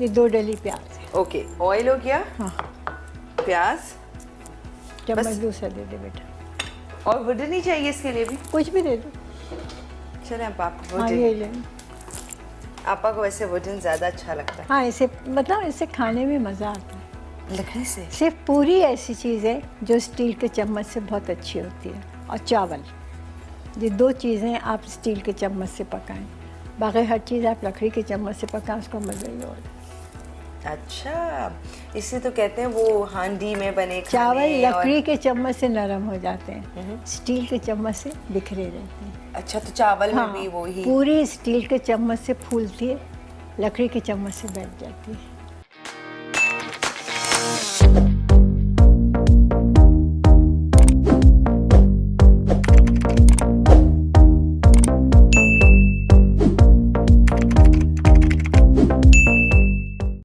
ये 2 डली प्याज है। ओके, ऑयल हो गया, हाँ, प्याज, चम्मच बस? दूसरा दे दे बेटा। और वुडन नहीं चाहिए इसके लिए भी? कुछ भी दे दो। चलें अब आपको हाँ, वुडन, ये ले। आपा को वैसे वुडन ज़्यादा अच्छा लगता है हाँ, इसे मतलब इससे खाने में मज़ा आता है। लकड़ी से। सिर्फ पूरी ऐसी चीज़ है जो स्टील के चम्मच से बहुत अच्छी होती है, और चावल, ये 2 चीज़ें आप स्टील के चम्मच से पकाएं। बाकी हर चीज़ आप लकड़ी के चम्मच से पकाएं, उसका मज़ा ही और है। अच्छा, इसलिए तो कहते हैं वो हांडी में बने चावल खाने लकड़ी के चम्मच से नरम हो जाते हैं, स्टील के चम्मच से बिखरे रहते हैं। अच्छा, तो चावल हाँ, में भी वो ही। पूरी स्टील के चम्मच से फूलती है, लकड़ी के चम्मच से बैठ जाती है।